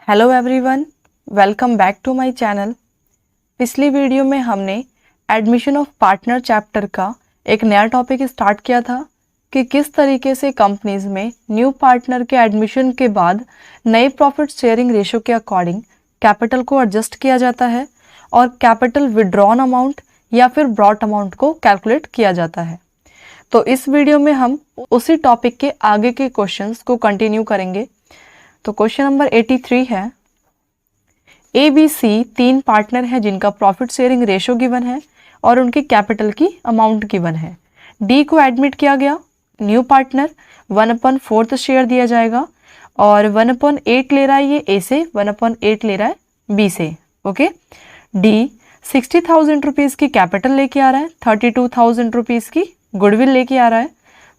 Hello everyone, welcome back to my channel. पिछली video में हमने एडमिशन ऑफ पार्टनर चैप्टर का एक नया टॉपिक स्टार्ट किया था कि किस तरीके से कंपनीज में न्यू पार्टनर के एडमिशन के बाद नए प्रॉफिट शेयरिंग रेशो के अकॉर्डिंग कैपिटल को एडजस्ट किया जाता है और कैपिटल विड्रॉन अमाउंट या फिर ब्रॉट अमाउंट को कैलकुलेट किया जाता है। तो इस वीडियो में हम उसी टॉपिक के आगे के क्वेश्चंस को कंटिन्यू करेंगे। तो क्वेश्चन नंबर 83 है, ए बी सी तीन पार्टनर हैं जिनका प्रॉफिट शेयरिंग रेशो गिवन है और उनकी कैपिटल की अमाउंट गिवन है। डी को एडमिट किया गया, न्यू पार्टनर 1/4 शेयर दिया जाएगा और 1/8 ले रहा है ये ए से, 1/8 ले रहा है बी से। ओके, डी 60,000 रुपीज़ की कैपिटल लेके आ रहा है, 32,000 रुपीज़ की गुडविल लेके आ रहा है,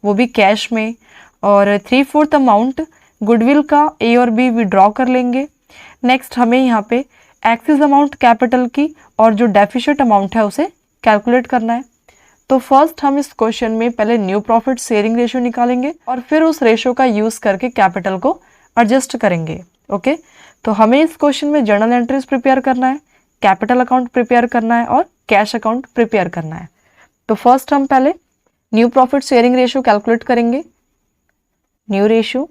वो भी कैश में, और 3/4 अमाउंट गुडविल का ए और बी विड्रॉ कर लेंगे। नेक्स्ट हमें यहाँ पे एक्सिस अमाउंट कैपिटल की और जो डेफिसिट अमाउंट है उसे कैलकुलेट करना है। तो फर्स्ट हम इस क्वेश्चन में पहले न्यू प्रॉफिट शेयरिंग रेशो निकालेंगे और फिर उस रेशो का यूज करके कैपिटल को एडजस्ट करेंगे। ओके, तो हमें इस क्वेश्चन में जर्नल एंट्रीज प्रिपेयर करना है, कैपिटल अकाउंट प्रिपेयर करना है और कैश अकाउंट प्रिपेयर करना है। तो फर्स्ट हम पहले new profit sharing ratio calculate करेंगे। न्यू रेशो,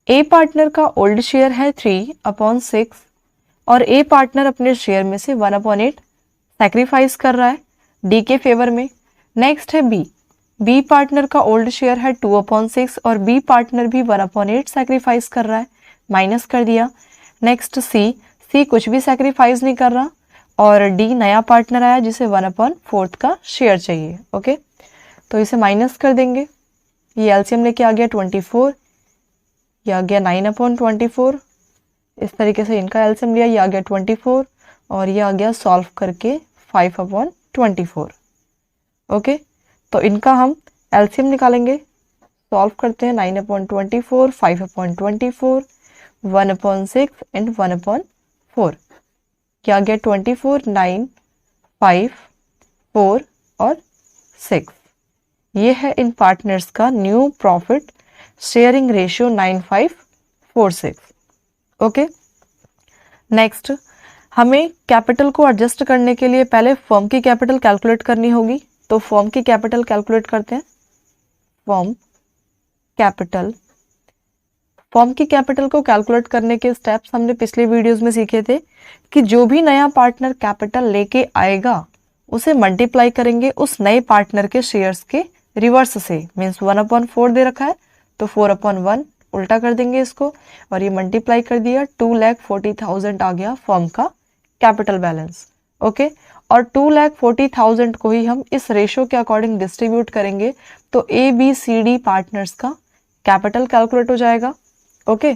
ए पार्टनर का ओल्ड शेयर है 3/6 और ए पार्टनर अपने शेयर में से 1/8 सैक्रिफाइस कर रहा है डी के फेवर में। नेक्स्ट है बी, बी पार्टनर का ओल्ड शेयर है 2/6 और बी पार्टनर भी 1/8 सैक्रिफाइस कर रहा है, माइनस कर दिया। नेक्स्ट सी, सी कुछ भी सैक्रिफाइस नहीं कर रहा और डी नया पार्टनर आया जिसे 1/4 का शेयर चाहिए। ओके, तो इसे माइनस कर देंगे। ये एलसीएम लेके आ गया 24, ये आ गया 9/24। इस तरीके से इनका एलसीएम लिया, ये आ गया 24 और ये आ गया सॉल्व करके 5/24। ओके, तो इनका हम एलसीएम निकालेंगे। सॉल्व करते हैं, 9/24, 5/24, 1/6 एंड 1/4। क्या आ गया 24, 9, 5, 4 और 6। ये है इन पार्टनर्स का new profit sharing ratio 9546। Okay, next हमें कैपिटल को एडजस्ट करने के लिए पहले फर्म की कैपिटल कैलकुलेट करनी होगी। तो फर्म की कैपिटल कैलकुलेट करते हैं। फर्म कैपिटल, फर्म की कैपिटल को कैलकुलेट करने के स्टेप्स हमने पिछले वीडियोस में सीखे थे कि जो भी नया पार्टनर कैपिटल लेके आएगा उसे मल्टीप्लाई करेंगे उस नए पार्टनर के शेयर्स के रिवर्स से। मीन्स 1/4 दे रखा है तो 4/1 उल्टा कर देंगे इसको और ये मल्टीप्लाई कर दिया, 2,40,000 आ गया फर्म का कैपिटल बैलेंस। ओके, और 2,40,000 को ही हम इस रेशो के अकॉर्डिंग डिस्ट्रीब्यूट करेंगे तो A B C D partners का कैपिटल कैलकुलेट हो जाएगा। ओके,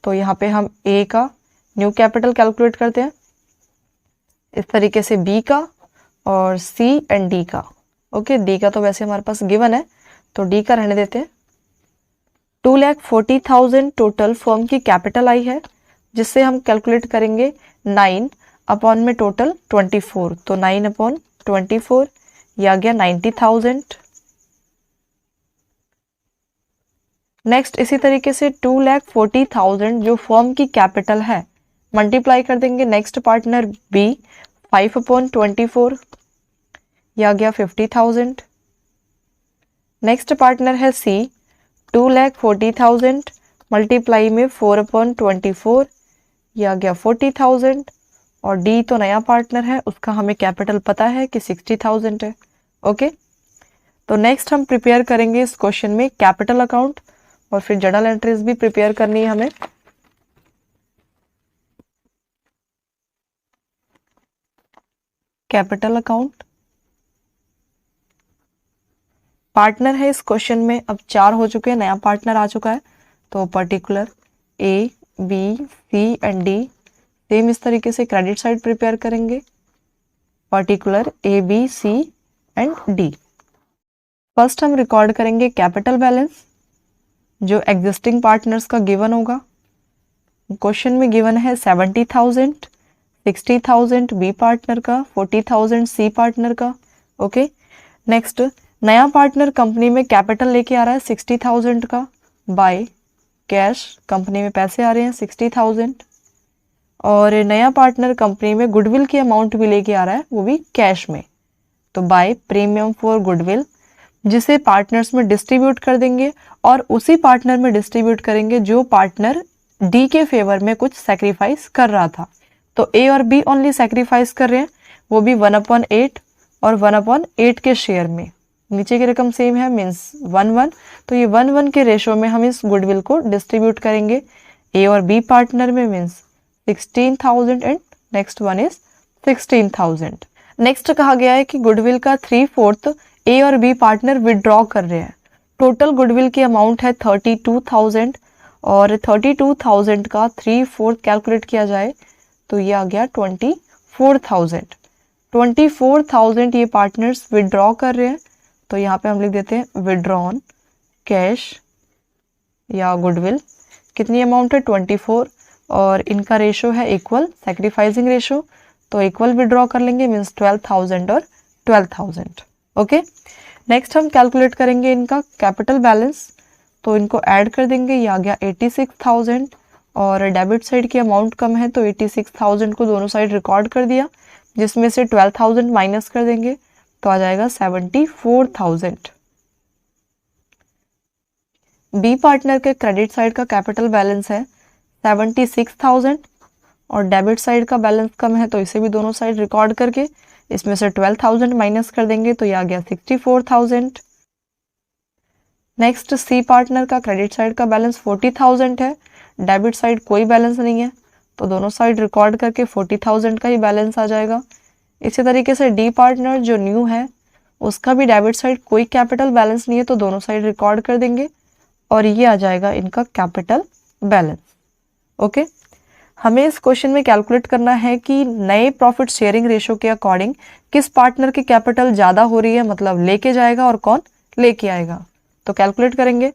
तो यहाँ पे हम ए का न्यू कैपिटल कैलकुलेट करते हैं, इस तरीके से बी का और सी एंड डी का। ओके, डी का तो वैसे हमारे पास गिवन है तो डी का रहने देते हैं। 2,40,000 टोटल फर्म की कैपिटल आई है जिससे हम कैलकुलेट करेंगे 9 अपॉन में टोटल 24, तो 9/24 ये आ गया 90,000। नेक्स्ट इसी तरीके से 2,40,000 जो फर्म की कैपिटल है मल्टीप्लाई कर देंगे नेक्स्ट पार्टनर बी 5/24, ये आ गया 50,000। नेक्स्ट पार्टनर है सी 2,40,000 मल्टीप्लाई में 4/24, ये आ गया 40,000 और डी तो नया पार्टनर है उसका हमें कैपिटल पता है कि 60,000 है। ओके, तो नेक्स्ट हम प्रिपेयर करेंगे इस क्वेश्चन में कैपिटल अकाउंट और फिर जर्नल एंट्रीज भी प्रिपेयर करनी है हमें। कैपिटल अकाउंट, पार्टनर है इस क्वेश्चन में अब 4 हो चुके हैं, नया पार्टनर आ चुका है तो particular A B C and D same इस तरीके से क्रेडिट साइड प्रिपेयर करेंगे, particular A B C and D. First हम रिकॉर्ड करेंगे कैपिटल बैलेंस जो एग्जिस्टिंग पार्टनर्स का गिवन होगा। क्वेश्चन में गिवन है 70,000, 60,000 बी पार्टनर का, 40,000 सी पार्टनर का। ओके, नेक्स्ट नया पार्टनर कंपनी में कैपिटल लेके आ रहा है 60,000 का बाय कैश, कंपनी में पैसे आ रहे हैं 60,000। और नया पार्टनर कंपनी में गुडविल की अमाउंट भी लेके आ रहा है, वो भी कैश में, तो बाय प्रीमियम फॉर गुडविल, जिसे पार्टनर्स में डिस्ट्रीब्यूट कर देंगे और उसी पार्टनर में डिस्ट्रीब्यूट करेंगे जो पार्टनर डी के फेवर में कुछ सेक्रीफाइस कर रहा था। तो ए और बी ओनली सेक्रीफाइस कर रहे हैं, वो भी 1/8 और 1/8 के शेयर में। नीचे की रकम सेम है, मीन्स 1/1, तो ये 1/1 के रेशो में हम इस गुडविल को डिस्ट्रीब्यूट करेंगे ए और बी पार्टनर में, means 16,000 and next one is 16,000। Next कहा गया है कि गुडविल का 3/4 ए और बी पार्टनर विदड्रॉ कर रहे हैं। टोटल गुडविल की अमाउंट है 32,000 और 32,000 का 3/4 कैलकुलेट किया जाए तो ये आ गया 24,000। 24,000 ये पार्टनर्स विदड्रॉ कर रहे हैं, तो यहाँ पे हम लिख देते हैं विदड्रॉन कैश या गुडविल। कितनी अमाउंट है 24 और इनका रेशो है इक्वल सैक्रिफाइसिंग रेशो, तो इक्वल विड्रॉ कर लेंगे, मीन्स 12,000 और 12,000। ओके, नेक्स्ट हम कैलकुलेट करेंगे इनका कैपिटल बैलेंस, तो इनको ऐड कर देंगे, ये आ गया 86,000 और डेबिट साइड की अमाउंट कम है तो 86,000 को दोनों साइड रिकॉर्ड कर दिया, जिसमें से 12,000 माइनस कर देंगे तो आ जाएगा 74,000। बी पार्टनर के क्रेडिट साइड का कैपिटल बैलेंस है 76,000 और डेबिट साइड का बैलेंस कम है तो इसे भी दोनों साइड रिकॉर्ड करके इसमें से 12,000 माइनस कर देंगे तो ये आ गया 64,000। नेक्स्ट सी पार्टनर का क्रेडिट साइड का बैलेंस 40,000 है, डेबिट साइड कोई बैलेंस नहीं है तो दोनों साइड रिकॉर्ड करके 40,000 का ही बैलेंस आ जाएगा। इसी तरीके से डी पार्टनर जो न्यू है उसका भी डेबिट साइड कोई कैपिटल बैलेंस नहीं है तो दोनों साइड रिकॉर्ड कर देंगे और ये आ जाएगा इनका कैपिटल बैलेंस। ओके, हमें इस क्वेश्चन में कैलकुलेट करना है कि नए प्रॉफिट शेयरिंग रेशो के अकॉर्डिंग किस पार्टनर की कैपिटल ज़्यादा हो रही है, मतलब लेके जाएगा और कौन लेके आएगा। तो कैलकुलेट करेंगे,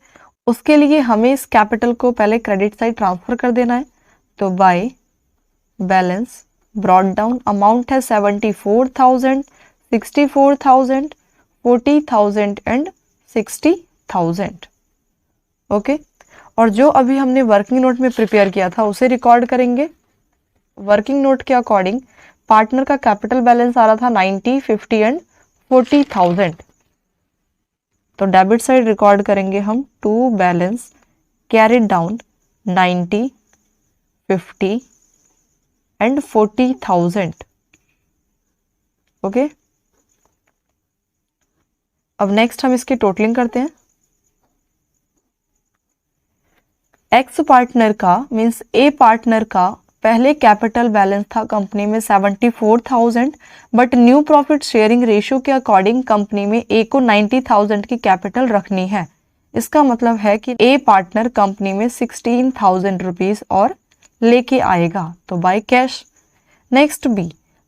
उसके लिए हमें इस कैपिटल को पहले क्रेडिट साइड ट्रांसफर कर देना है, तो by balance brought down amount है 74,000, 64,000, 40,000 एंड 60,000। ओके, और जो अभी हमने वर्किंग नोट में प्रिपेयर किया था उसे रिकॉर्ड करेंगे। वर्किंग नोट के अकॉर्डिंग पार्टनर का कैपिटल बैलेंस आ रहा था 90, 50 एंड 40,000, तो डेबिट साइड रिकॉर्ड करेंगे हम to balance carried down 90, 50 and 40,000। Okay, अब नेक्स्ट हम इसकी टोटलिंग करते हैं। एक्स पार्टनर का मीन्स ए पार्टनर का पहले कैपिटल बैलेंस था कंपनी में 74,000, but new profit sharing ratio के अकॉर्डिंग कंपनी में ए को 90,000 की कैपिटल रखनी है। इसका मतलब है कि ए पार्टनर कंपनी में 16,000 रुपीज और लेके आएगा, तो by cash. Next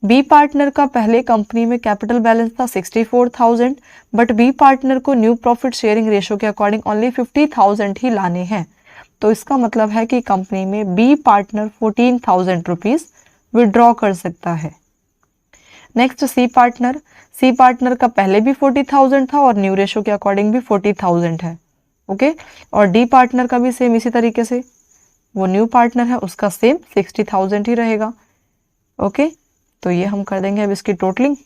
B partner का पहले कंपनी में कैपिटल बैलेंस था 64,000, बट बी पार्टनर को न्यू प्रॉफिट शेयरिंग रेशियो के अकॉर्डिंग ओनली 50,000 ही लाने हैं, तो इसका मतलब है कि कंपनी में बी पार्टनर 14,000 रुपीज विड्रॉ कर सकता है। नेक्स्ट सी पार्टनर का पहले भी 40,000 था और न्यू रेशो के अकॉर्डिंग भी 40,000 है। ओके, और डी पार्टनर का भी सेम इसी तरीके से, वो न्यू पार्टनर है उसका सेम 60,000 ही रहेगा। ओके, तो ये हम कर देंगे अब इसकी टोटलिंग,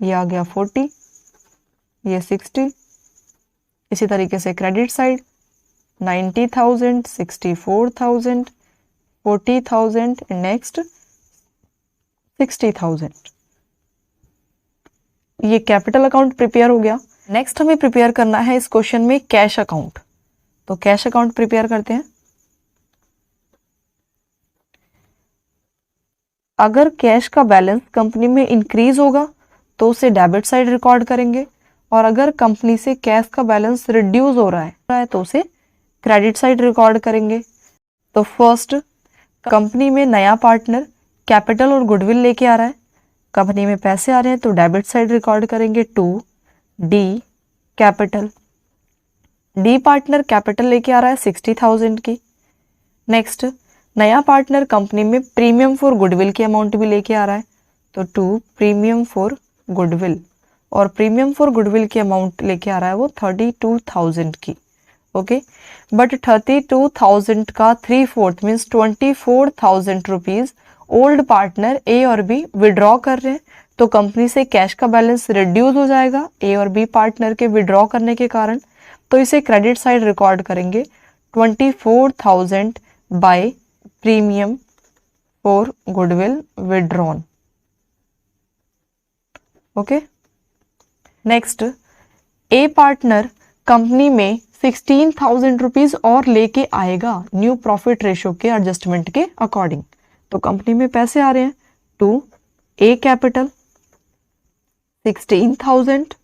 ये आ गया 40, ये 60, इसी तरीके से क्रेडिट साइड 90,000, 64,000, 40,000 नेक्स्ट 60,000। ये कैपिटल अकाउंट प्रिपेयर हो गया। नेक्स्ट हमें प्रिपेयर करना है इस क्वेश्चन में कैश अकाउंट, तो कैश अकाउंट प्रिपेयर करते हैं। अगर कैश का बैलेंस कंपनी में इंक्रीज होगा तो उसे डेबिट साइड रिकॉर्ड करेंगे, और अगर कंपनी से कैश का बैलेंस रिड्यूस हो रहा है तो उसे क्रेडिट साइड रिकॉर्ड करेंगे। तो फर्स्ट, कंपनी में नया पार्टनर कैपिटल और गुडविल लेके आ रहा है, कंपनी में पैसे आ रहे हैं तो डेबिट साइड रिकॉर्ड करेंगे to D capital. D partner capital लेके आ रहा है 60,000 की। नेक्स्ट, नया पार्टनर कंपनी में प्रीमियम फॉर गुडविल की अमाउंट भी लेके आ रहा है, तो टू प्रीमियम फॉर गुडविल, और प्रीमियम फॉर गुडविल की अमाउंट लेके आ रहा है वो 32,000 की। ओके, बट 32,000 का 3/4 मीन्स 24,000 रुपीज ओल्ड पार्टनर ए और बी विड्रॉ कर रहे हैं, तो कंपनी से कैश का बैलेंस रिड्यूस हो जाएगा ए और बी पार्टनर के विड्रॉ करने के कारण। तो इसे क्रेडिट साइड रिकॉर्ड करेंगे 24,000 by premium for goodwill withdrawn. Okay, next, A partner company में 16,000 रुपीज और लेके आएगा न्यू प्रॉफिट रेशियो के एडजस्टमेंट के अकॉर्डिंग। तो कंपनी में पैसे आ रहे हैं टू ए कैपिटल 16,000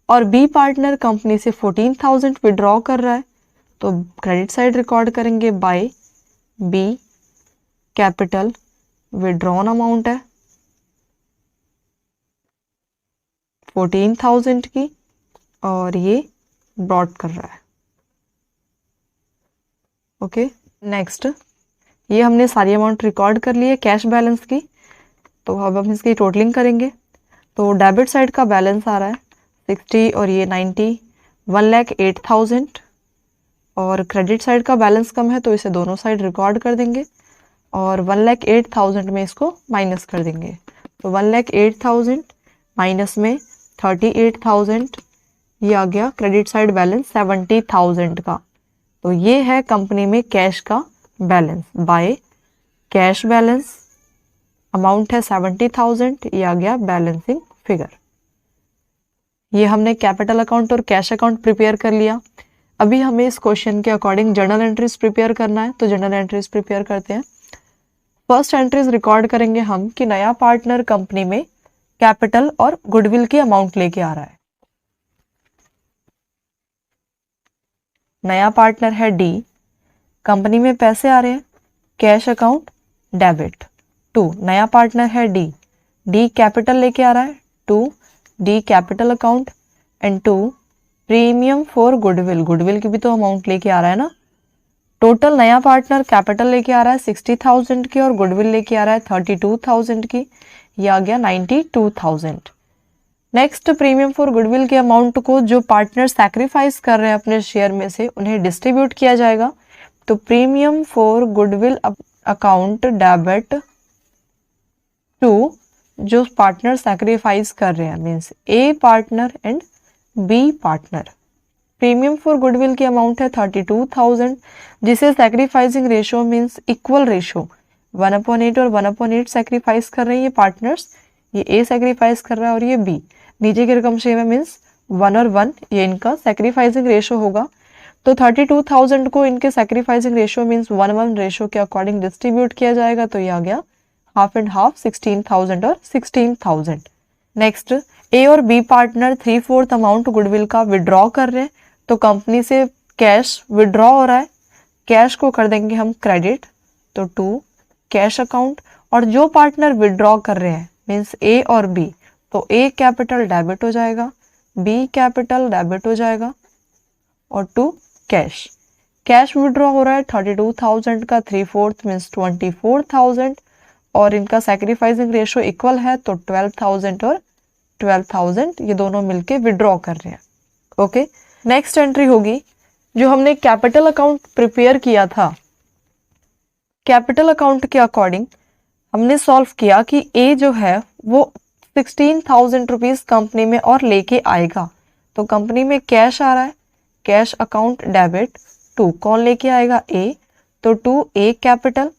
और बी पार्टनर कंपनी से 14,000 विड्रॉ कर रहा है, तो क्रेडिट साइड रिकॉर्ड करेंगे by B capital withdrawn amount है 14,000 की और ये ब्रॉड कर रहा है। ओके, नेक्स्ट, ये हमने सारी अमाउंट रिकॉर्ड कर ली है कैश बैलेंस की, तो अब हम इसकी टोटलिंग करेंगे। तो डेबिट साइड का बैलेंस आ रहा है 60 और ये 90, 1,08,000 और क्रेडिट साइड का बैलेंस कम है तो इसे दोनों साइड रिकॉर्ड कर देंगे और 1,08,000 में इसको माइनस कर देंगे। तो 1,08,000 माइनस में 38,000, ये आ गया क्रेडिट साइड बैलेंस 70,000 का। तो ये है कंपनी में कैश का balance by cash balance, amount है 70,000, ये आ गया बैलेंसिंग फिगर। ये हमने कैपिटल अकाउंट और कैश अकाउंट प्रिपेयर कर लिया। अभी हमें इस क्वेश्चन के अकॉर्डिंग जर्नल एंट्रीज प्रिपेयर करना है, तो जर्नल एंट्रीज प्रिपेयर करते हैं। फर्स्ट एंट्रीज रिकॉर्ड करेंगे हम कि नया पार्टनर कंपनी में कैपिटल और गुडविल की अमाउंट लेके आ रहा है। नया पार्टनर है डी, कंपनी में पैसे आ रहे हैं कैश अकाउंट डेबिट। टू, नया पार्टनर है डी, डी कैपिटल लेके आ रहा है to D capital account and to premium for goodwill, goodwill की भी तो अमाउंट लेके आ रहा है ना। टोटल नया पार्टनर कैपिटल लेके आ रहा है 60,000 की और गुडविल लेके आ रहा है 32,000 की, ये आ गया 92,000। नेक्स्ट, प्रीमियम फॉर गुडविल के अमाउंट को जो पार्टनर सैक्रिफाइस कर रहे हैं अपने शेयर में से उन्हें डिस्ट्रीब्यूट किया जाएगा। तो premium for goodwill account debit to जो पार्टनर सैक्रिफाइस कर रहे हैं means A partner and B partner. Premium for goodwill की अमाउंट है 32,000, जिसे sacrificing ratio means equal ratio 1/8 और 1/8 सैक्रिफाइस कर रहे हैं ये पार्टनर्स। ये ए सैक्रिफाइस कर रहा है और ये बी, नीचे की रकम सेम है मीन्स 1 और 1 ये इनका सैक्रिफाइसिंग रेशियो होगा। तो 32,000 को इनके सैक्रिफाइसिंग रेशियो मीन्स 1:1 रेशियो के अकॉर्डिंग डिस्ट्रीब्यूट किया जाएगा, तो ये आ गया हाफ एंड हाफ 16,000 और 16,000। नेक्स्ट, ए और बी पार्टनर 3/4 अमाउंट गुडविल का विड्रॉ कर रहे हैं, तो कंपनी से कैश विड्रॉ हो रहा है, कैश को कर देंगे हम क्रेडिट, तो टू कैश अकाउंट। और जो पार्टनर विड्रॉ कर रहे हैं मीन्स ए और बी, तो ए कैपिटल डेबिट हो जाएगा, बी कैपिटल डेबिट हो जाएगा और टू कैश। कैश विड्रॉ हो रहा है 32,000 का 3/4 मीन्स 24,000 और इनका सैक्रिफाइसिंग रेशियो इक्वल है, तो 12,000 और 12,000 ये दोनों मिलके विड्रॉ कर रहे हैं। ओके, नेक्स्ट एंट्री होगी जो हमने कैपिटल अकाउंट प्रिपेयर किया था। कैपिटल अकाउंट के अकॉर्डिंग हमने सॉल्व किया कि ए जो है वो 16,000 रुपीज कंपनी में और लेके आएगा, तो कंपनी में कैश आ रहा है कैश अकाउंट डेबिट टू, कौन लेके आएगा ए, तो टू ए कैपिटल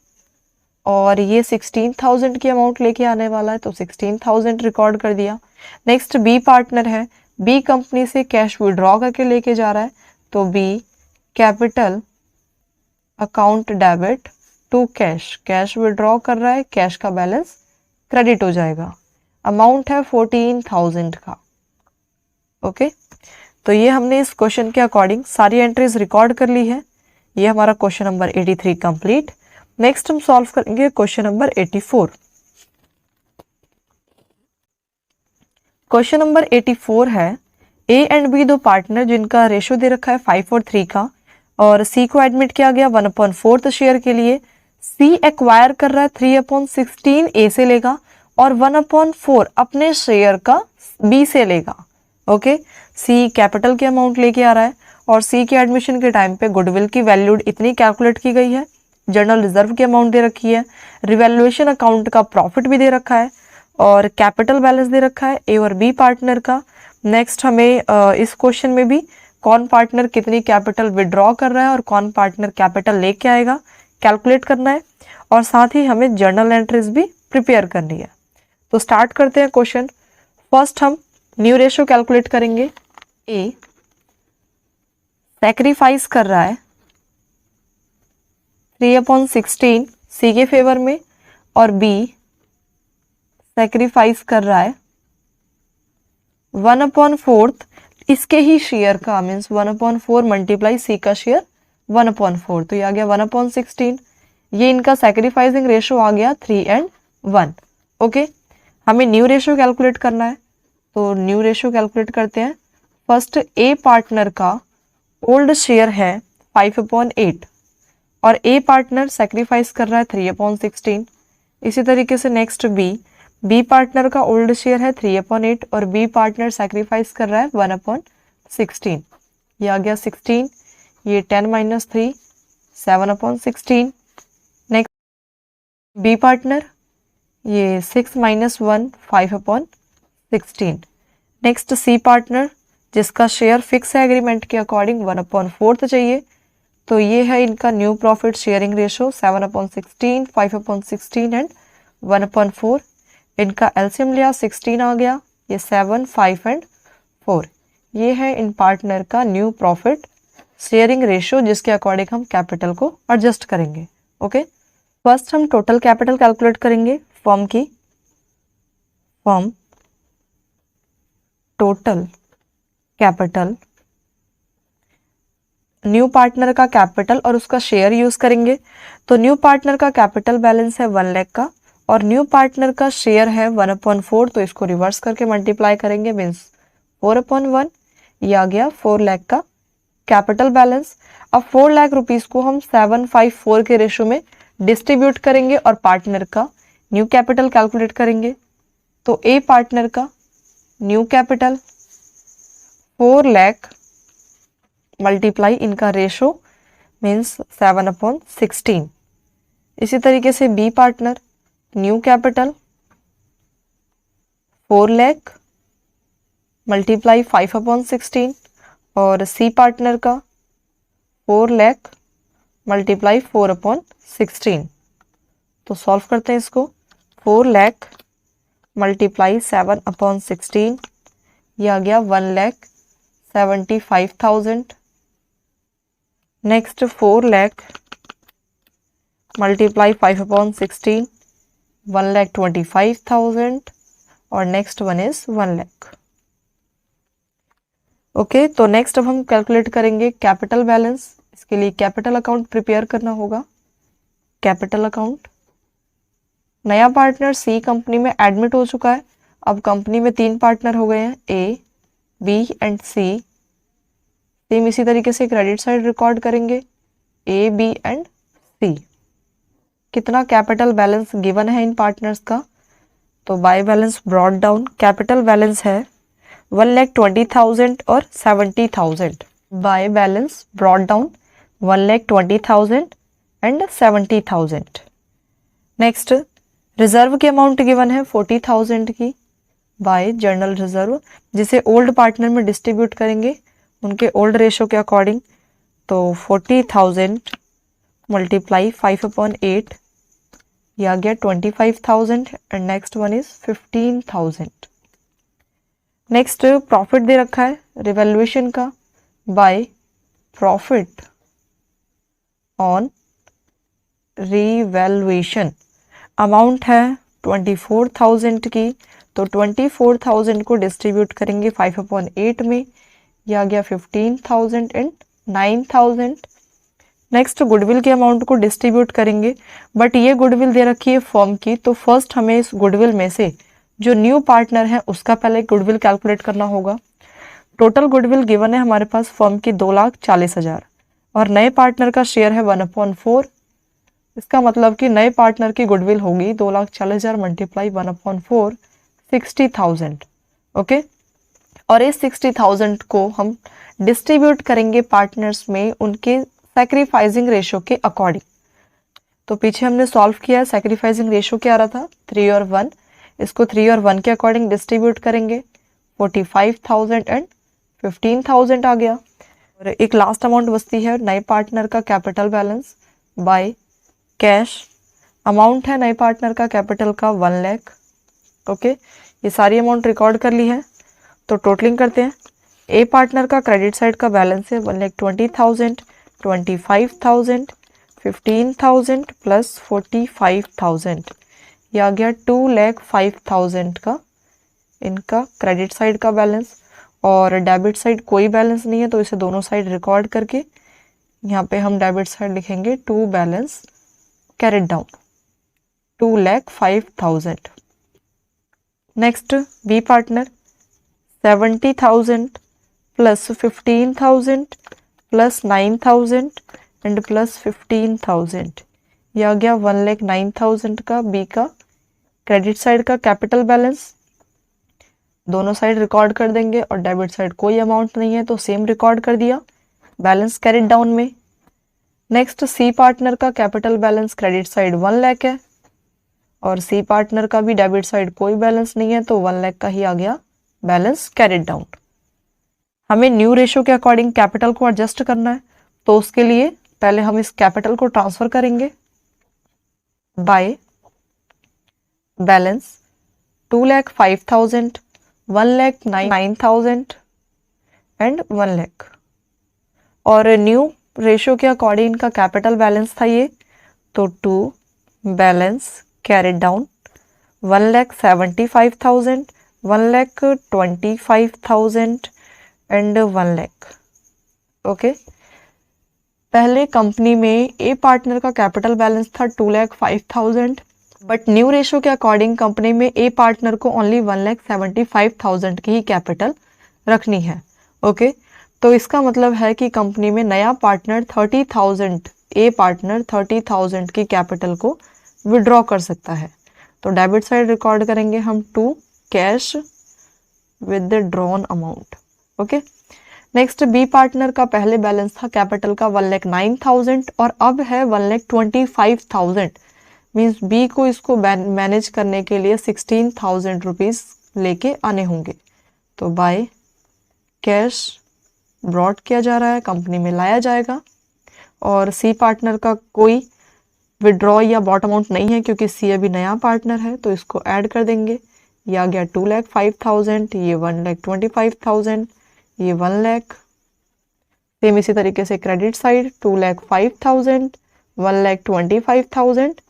और ये 16,000 की अमाउंट लेके आने वाला है, तो 16,000 रिकॉर्ड कर दिया। नेक्स्ट, बी पार्टनर है, बी कंपनी से कैश विड्रॉ करके लेके जा रहा है, तो B capital account debit to cash, cash withdraw कर रहा है, कैश का बैलेंस क्रेडिट हो जाएगा, अमाउंट है 14,000 का। ओके, तो ये हमने इस क्वेश्चन के अकॉर्डिंग सारी एंट्रीज रिकॉर्ड कर ली है। ये हमारा क्वेश्चन नंबर 83 कंप्लीट। नेक्स्ट हम सॉल्व करेंगे क्वेश्चन नंबर 84। क्वेश्चन नंबर 84 है, ए एंड बी दो पार्टनर जिनका रेशियो दे रखा है 5 और 3 का, और सी को एडमिट किया गया 1/4 शेयर के लिए। सी एक्वायर कर रहा है 3/16 ए से लेगा और 1/4 अपने शेयर का बी से लेगा। ओके, सी कैपिटल के अमाउंट लेके आ रहा है और सी के एडमिशन के टाइम पे गुडविल की वैल्यू इतनी कैलकुलेट की गई है, जनरल रिजर्व की अमाउंट दे रखी है, रिवैल्यूएशन अकाउंट का प्रॉफिट भी दे रखा है और कैपिटल बैलेंस दे रखा है ए और बी पार्टनर का। नेक्स्ट हमें इस क्वेश्चन में भी कौन पार्टनर कितनी कैपिटल विड्रॉ कर रहा है और कौन पार्टनर कैपिटल लेके आएगा कैलकुलेट करना है, और साथ ही हमें जर्नल एंट्रीज भी प्रिपेयर करनी है। तो स्टार्ट करते हैं क्वेश्चन। फर्स्ट हम न्यू रेशियो कैलकुलेट करेंगे। ए सैक्रिफाइस कर रहा है 3/16 सी के फेवर में और बी सैक्रिफाइस कर रहा है 1/4 इसके ही शेयर का, मीन्स 1/4 मल्टीप्लाई सी का शेयर 1/4, तो ये आ गया 1/16। ये इनका सैक्रिफाइसिंग रेशियो आ गया 3:1। ओके, हमें न्यू रेशियो कैलकुलेट करना है, तो न्यू रेशियो कैलकुलेट करते हैं। फर्स्ट ए पार्टनर का ओल्ड शेयर है 5/8 और ए पार्टनर सैक्रिफाइस कर रहा है 3/16। इसी तरीके से नेक्स्ट बी पार्टनर का ओल्ड शेयर है 3/8 और बी पार्टनर सैक्रिफाइस कर रहा है 1/16। ये आ गया 16, ये 10 - 3 7/16। नेक्स्ट बी पार्टनर ये 6 - 1 5/16। नेक्स्ट सी पार्टनर जिसका शेयर फिक्स है एग्रीमेंट के अकॉर्डिंग 1/4 चाहिए, तो ये है इनका new profit sharing ratio 7/16 5/16 and 1/4। इनका एलसीएम लिया 16 आ गया, ये 7 5 एंड 4। ये है इन पार्टनर का न्यू प्रॉफिट शेयरिंग रेशो जिसके अकॉर्डिंग हम कैपिटल को एडजस्ट करेंगे। ओके, फर्स्ट हम टोटल कैपिटल कैलकुलेट करेंगे फर्म की। Firm total capital, new partner का कैपिटल और उसका शेयर यूज करेंगे। तो न्यू पार्टनर का कैपिटल बैलेंस है 1 लाख का और न्यू पार्टनर का शेयर है 1/4, तो इसको रिवर्स करके मल्टीप्लाई करेंगे, मीन्स 4/1। ये आ गया 4 लाख का कैपिटल बैलेंस। अब 4 लाख रुपीस को हम 7/4 के रेशो में डिस्ट्रीब्यूट करेंगे और पार्टनर का न्यू कैपिटल कैलकुलेट करेंगे। तो ए पार्टनर का न्यू कैपिटल 4 लाख मल्टीप्लाई इनका रेशो मीन्स 7/16। इसी तरीके से B partner new capital 4 lakh multiply 5/16 और सी पार्टनर का 4 लाख मल्टीप्लाई 4/16। तो सॉल्व करते हैं इसको। 4 लाख मल्टीप्लाई 7/16, ये आ गया 1,75,000। नेक्स्ट 4 लाख मल्टीप्लाई 5/16, 1,25,000 और next one is 1 lakh. Okay, तो नेक्स्ट अब हम कैलकुलेट करेंगे कैपिटल बैलेंस। इसके लिए कैपिटल अकाउंट प्रिपेयर करना होगा। कैपिटल अकाउंट, नया पार्टनर सी कंपनी में एडमिट हो चुका है। अब कंपनी में 3 पार्टनर हो गए हैं, A B and C. Same इसी तरीके से क्रेडिट साइड रिकॉर्ड करेंगे, ए बी एंड सी। कितना कैपिटल बैलेंस गिवन है इन पार्टनर्स का, तो by balance brought down capital balance है 1,20,000 और 70,000। Bye balance brought down 1,20,000 and 70,000। Next reserve की अमाउंट गिवन है 40,000 की बाय जर्नल रिजर्व, जिसे ओल्ड पार्टनर में डिस्ट्रीब्यूट करेंगे उनके ओल्ड रेशो के अकॉर्डिंग। तो 40,000 मल्टीप्लाई 5/8, ये आ गया 25,000 and next one is 15,000। Next profit दे रखा है रिवैल्यूएशन का by profit on revaluation. Amount है 24,000 की, तो 24,000 को डिस्ट्रीब्यूट करेंगे 5/8 में, यह आ गया 15,000 एंड 9,000। नेक्स्ट गुडविल के अमाउंट को डिस्ट्रीब्यूट करेंगे, बट ये गुडविल दे रखी है फर्म की, तो फर्स्ट हमें इस गुडविल में से जो न्यू पार्टनर है उसका पहले गुडविल कैलकुलेट करना होगा। टोटल गुडविल गिवन है हमारे पास फर्म की 2,40,000 और नए पार्टनर का शेयर है 1/4, इसका मतलब कि नए पार्टनर की गुडविल होगी 2,40,000 मल्टीप्लाई 1/4 60,000। ओके, और इस 60,000 को हम डिस्ट्रीब्यूट करेंगे पार्टनर्स में उनके सैक्रिफाइसिंग रेशो के अकॉर्डिंग। तो पीछे हमने सॉल्व किया, सैक्रिफाइसिंग रेशो क्या आ रहा था 3 और 1, इसको 3 और 1 के अकॉर्डिंग डिस्ट्रीब्यूट करेंगे 45,000 एंड 15,000 आ गया। और एक लास्ट अमाउंट बचती है नए पार्टनर का capital balance by cash. Amount है नए पार्टनर का कैपिटल का 1 लाख। ओके, ये सारी अमाउंट रिकॉर्ड कर ली है, तो टोटलिंग करते हैं। ए पार्टनर का क्रेडिट साइड का बैलेंस है 1,20,000, 25,000, 15,000 प्लस 45,000, ये आ गया 2,05,000 का इनका क्रेडिट साइड का बैलेंस। और डेबिट साइड कोई बैलेंस नहीं है, तो इसे दोनों साइड रिकॉर्ड करके यहाँ पे हम डेबिट साइड लिखेंगे to balance carried down 2,05,000। Next B partner 70,000 plus 15,000 plus 9,000 and plus 15,000, यह आ गया 1,09,000 का बी का क्रेडिट साइड का कैपिटल बैलेंस। दोनों साइड रिकॉर्ड कर देंगे और डेबिट साइड कोई अमाउंट नहीं है तो सेम रिकॉर्ड कर दिया बैलेंस कैरिड डाउन में। नेक्स्ट सी पार्टनर का capital balance credit side 1 lakh है और सी पार्टनर का भी डेबिट साइड कोई बैलेंस नहीं है, तो 1 लाख का ही आ गया बैलेंस कैरिड डाउन। हमें न्यू रेशो के अकॉर्डिंग कैपिटल को एडजस्ट करना है, तो उसके लिए पहले हम इस कैपिटल को ट्रांसफर करेंगे बाय बैलेंस 2,05,000, 1,09,000 एंड 1 लाख। और न्यू रेशो के अकॉर्डिंग इनका कैपिटल बैलेंस था ये, तो to balance carried down 1,75,000, 1,25,000 and 1 lakh. Okay, पहले कंपनी में ए पार्टनर का कैपिटल बैलेंस था 2,05,000, बट न्यू रेशो के अकॉर्डिंग कंपनी में ए पार्टनर को ओनली 1,75,000 की ही कैपिटल रखनी है। ओके, तो इसका मतलब है कि कंपनी में नया पार्टनर 30,000 ए पार्टनर 30,000 की कैपिटल को विड्रॉ कर सकता है। तो डेबिट साइड रिकॉर्ड करेंगे हम to cash with the drawn amount. Okay, next B partner का पहले बैलेंस था कैपिटल का 1,09,000 और अब है 1,25,000, मीन्स बी को इसको मैनेज करने के लिए 16,000 रुपीज लेके आने होंगे। तो बाय कैश ब्रॉड किया जा रहा है, कंपनी में लाया जाएगा। और सी पार्टनर का कोई विड्रॉ या बॉट अमाउंट नहीं है क्योंकि सी अभी नया पार्टनर है, तो इसको ऐड कर देंगे। ये आ गया 2,05,000, ये 1,25,000, ये 1 लाख। सेम इसी तरीके से credit side 2,05,000, 1,25,000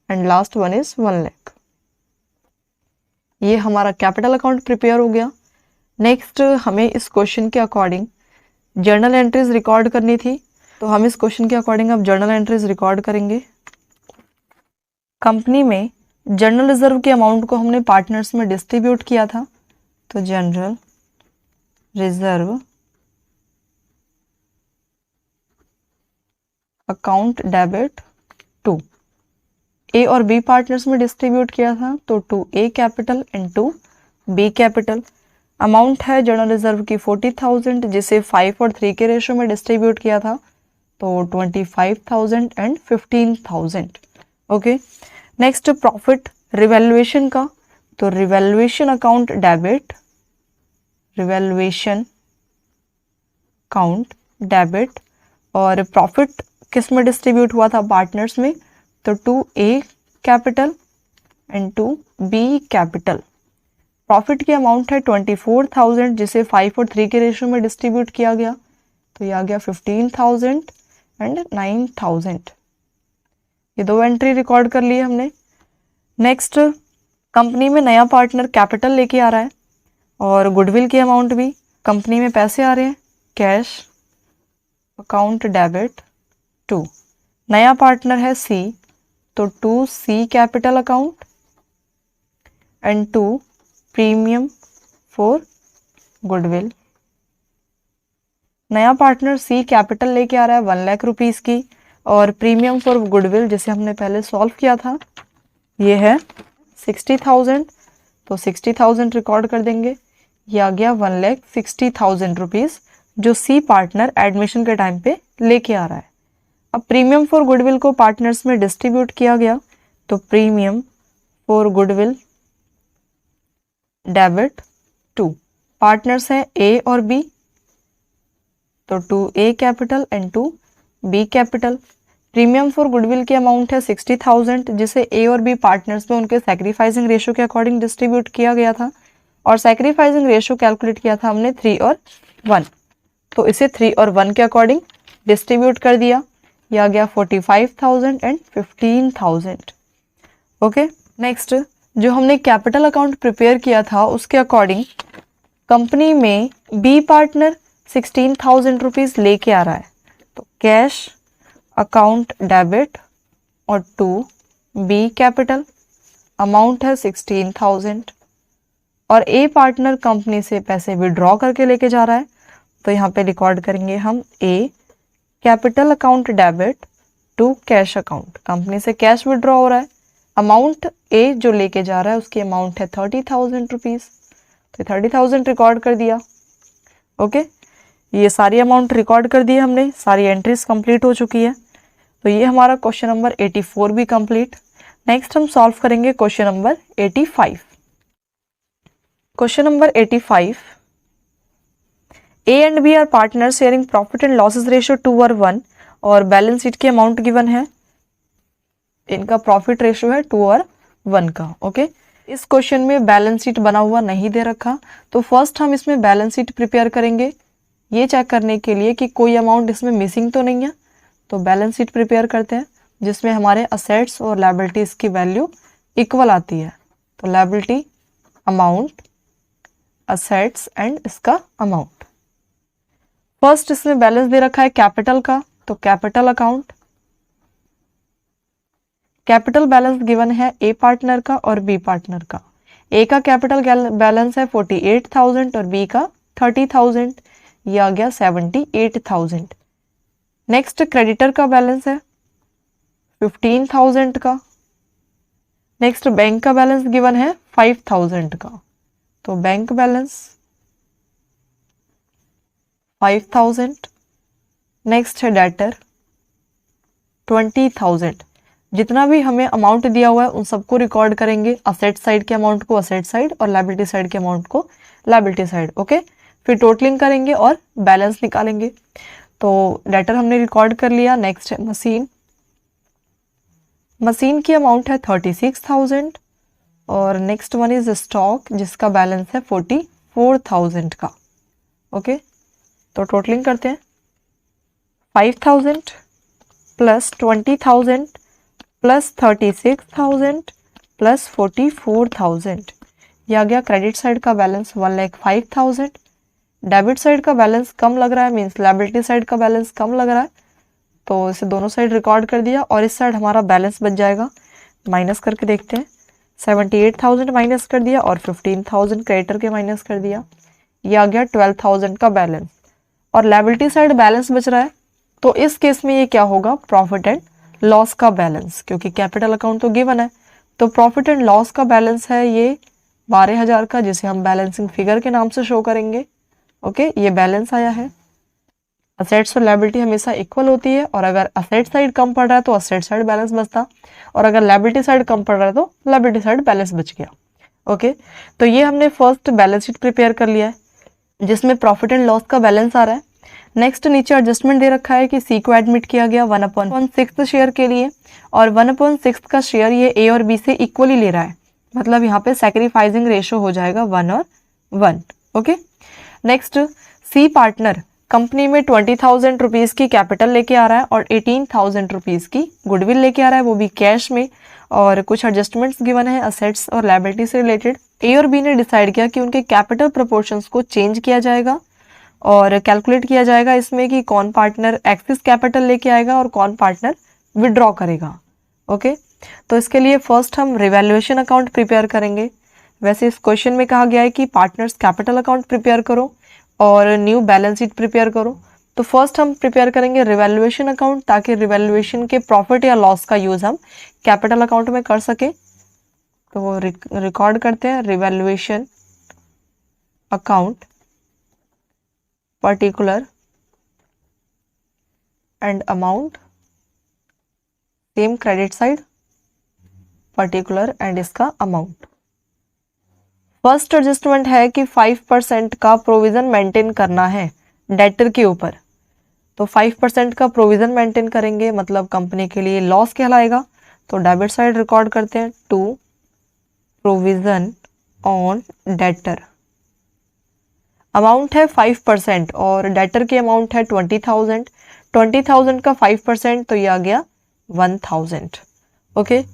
and last one is 1 lakh. ये हमारा कैपिटल अकाउंट प्रिपेयर हो गया। नेक्स्ट हमें इस क्वेश्चन के अकॉर्डिंग जर्नल एंट्रीज रिकॉर्ड करनी थी, तो हम इस क्वेश्चन के अकॉर्डिंग अब जर्नल एंट्रीज रिकॉर्ड करेंगे। कंपनी में जनरल रिजर्व के अमाउंट को हमने पार्टनर्स में डिस्ट्रीब्यूट किया था, तो general reserve account debit to A और बी पार्टनर्स में डिस्ट्रीब्यूट किया था, तो to A capital and to B capital. Amount है जनरल रिजर्व की 40,000 जिसे 5 और 3 के रेशो में डिस्ट्रीब्यूट किया था, तो 25,000 and 15,000। Okay, next profit revaluation का, तो revaluation account debit, revaluation account debit. और प्रॉफिट किस में डिस्ट्रीब्यूट हुआ था पार्टनर्स में, तो to A capital and to B capital. Profit की अमाउंट है 24,000 जिसे 5 और 3 के रेशो में डिस्ट्रीब्यूट किया गया, तो ये आ गया 15,000 एंड 9,000। ये दो एंट्री रिकॉर्ड कर ली हमने। नेक्स्ट कंपनी में नया पार्टनर कैपिटल लेके आ रहा है और गुडविल की अमाउंट भी कंपनी में पैसे आ रहे हैं कैश अकाउंट डेबिट टू। नया पार्टनर है सी, तो to C capital account and to premium for goodwill. नया पार्टनर सी कैपिटल लेके आ रहा है 1 लाख रुपीस की और प्रीमियम फॉर गुडविल जिसे हमने पहले सॉल्व किया था ये है 60,000, तो 60,000 रिकॉर्ड कर देंगे। ये आ गया 1,60,000 रुपीज़ जो सी पार्टनर एडमिशन के टाइम पे लेके आ रहा है। अब प्रीमियम फॉर गुडविल को पार्टनर्स में डिस्ट्रीब्यूट किया गया, तो premium for goodwill debit to partners हैं ए और बी, तो 2A capital and 2B capital. Premium for goodwill की अमाउंट है 60,000 जिसे ए और बी पार्टनर्स में उनके सैक्रिफाइसिंग रेशियो के अकॉर्डिंग डिस्ट्रीब्यूट किया गया था, और सैक्रिफाइसिंग रेशियो कैलकुलेट किया था हमने 3 और 1, तो इसे 3 और 1 के अकॉर्डिंग डिस्ट्रीब्यूट कर दिया। यह आ गया 45,000 एंड 15,000। ओके, नेक्स्ट जो हमने कैपिटल अकाउंट प्रिपेयर किया था उसके अकॉर्डिंग कंपनी में बी पार्टनर 16,000 रुपीज़ लेके आ रहा है, तो कैश अकाउंट डेबिट और टू बी कैपिटल अमाउंट है 16,000, और ए पार्टनर कंपनी से पैसे विड्रॉ करके लेके जा रहा है, तो यहाँ पे रिकॉर्ड करेंगे हम A capital account debit to cash account. Company से कैश विड्रॉ हो रहा है, अमाउंट ए जो लेके जा रहा है उसकी अमाउंट है 30,000 रुपीज़, तो 30,000 रिकॉर्ड कर दिया। ओके, ये सारी अमाउंट रिकॉर्ड कर दी है हमने, सारी एंट्रीज कंप्लीट हो चुकी है, तो ये हमारा क्वेश्चन नंबर 84 भी कंप्लीट। नेक्स्ट हम सॉल्व करेंगे question number 85। Question number 85, A and B are partner sharing profit and losses ratio 2 और 1, और बैलेंस शीट की अमाउंट गिवन है, इनका प्रॉफिट रेशियो है 2 और 1 का। ओके, इस क्वेश्चन में बैलेंस शीट बना हुआ नहीं दे रखा, तो फर्स्ट हम इसमें बैलेंस शीट प्रिपेयर करेंगे ये चेक करने के लिए कि कोई अमाउंट इसमें मिसिंग तो नहीं है। तो बैलेंस शीट प्रिपेयर करते हैं जिसमें हमारे असेट्स और लायबिलिटीज की वैल्यू इक्वल आती है, तो लायबिलिटी अमाउंट असेट्स एंड इसका अमाउंट। फर्स्ट इसमें बैलेंस दे रखा है कैपिटल का, तो capital account, capital balance given है ए पार्टनर का और बी पार्टनर का। ए का कैपिटल बैलेंस है 48,000 और बी का 30,000, ये आ गया 78,000। नेक्स्ट क्रेडिटर का बैलेंस है 15,000 का। नेक्स्ट बैंक का बैलेंस गिवन है 5,000 का, तो बैंक बैलेंस 5,000। नेक्स्ट है डेटर 20,000। जितना भी हमें अमाउंट दिया हुआ है उन सबको रिकॉर्ड करेंगे, असेट साइड के अमाउंट को असेट साइड और लायबिलिटी साइड के अमाउंट को लायबिलिटी साइड। ओके, फिर टोटलिंग करेंगे और बैलेंस निकालेंगे। तो डेटर हमने रिकॉर्ड कर लिया। नेक्स्ट है मशीन, मशीन की अमाउंट है 36,000, और नेक्स्ट वन इज स्टॉक जिसका बैलेंस है 44,000 का। ओके, तो टोटलिंग करते हैं 5,000 प्लस 20,000 प्लस 36,000 प्लस 44,000, यह आ गया क्रेडिट साइड का बैलेंस 1,05,000। डेबिट साइड का बैलेंस कम लग रहा है, मीन्स लायबिलिटी साइड का बैलेंस कम लग रहा है, तो इसे दोनों साइड रिकॉर्ड कर दिया, और इस साइड हमारा बैलेंस बच जाएगा। माइनस करके देखते हैं, 78,000 माइनस कर दिया और 15,000 क्रेडिटर के माइनस कर दिया, यह आ गया 12,000 का बैलेंस। और लायबिलिटी साइड बैलेंस बच रहा है, तो इस केस में ये क्या होगा, प्रॉफिट एंड लॉस का बैलेंस, क्योंकि कैपिटल अकाउंट तो गिवन है, तो प्रॉफिट एंड लॉस का बैलेंस है ये 12,000 का, जिसे हम बैलेंसिंग फिगर के नाम से शो करेंगे। ओके, ये बैलेंस आया है। असेट्स और लायबिलिटी हमेशा इक्वल होती है, और अगर असेट साइड कम पड़ रहा है तो असेट साइड बैलेंस बचता, और अगर लायबिलिटी साइड कम पड़ रहा है तो लायबिलिटी साइड बैलेंस बच गया। ओके, तो ये हमने फर्स्ट बैलेंस शीट प्रिपेयर कर लिया है जिसमें प्रॉफिट एंड लॉस का बैलेंस आ रहा है। नेक्स्ट नीचे एडजस्टमेंट दे रखा है कि सी को एडमिट किया गया 1/6 शेयर के लिए, और 1/6 का शेयर ये ए और बी से इक्वली ले रहा है, मतलब यहाँ पे सैक्रिफाइसिंग रेशियो हो जाएगा 1 और 1। Okay, next C partner company में 20,000 रुपीज़ की कैपिटल लेके आ रहा है और 18,000 रुपीज़ की गुडविल लेके आ रहा है, वो भी कैश में, और कुछ एडजस्टमेंट्स गिवन है असेट्स और लायबिलिटी से रिलेटेड। ए और बी ने डिसाइड किया कि उनके कैपिटल प्रोपोर्शंस को चेंज किया जाएगा और कैलकुलेट किया जाएगा इसमें कि कौन पार्टनर एक्सिस कैपिटल लेके आएगा और कौन पार्टनर विड्रॉ करेगा। ओके, तो इसके लिए फर्स्ट हम रिवैल्यूएशन अकाउंट प्रिपेयर करेंगे। वैसे इस क्वेश्चन में कहा गया है कि पार्टनर्स कैपिटल अकाउंट प्रिपेयर करो और न्यू बैलेंस शीट प्रिपेयर करो, तो फर्स्ट हम प्रिपेयर करेंगे रिवैल्यूएशन अकाउंट, ताकि रिवैल्यूएशन के प्रॉफिट या लॉस का यूज हम कैपिटल अकाउंट में कर सके। तो रिकॉर्ड करते हैं revaluation account particular and amount, same credit side particular and इसका अमाउंट। फर्स्ट एडजस्टमेंट है कि 5% का प्रोविजन मेंटेन करना है डेटर के ऊपर। तो 5% का प्रोविजन मेंटेन करेंगे, मतलब कंपनी के लिए लॉस कहलाएगा। तो डेबिट साइड रिकॉर्ड करते हैं to provision on debtor. Amount है 5% और डेटर की अमाउंट है 20,000। 20,000 का 5% तो ये आ गया 1,000। ओके,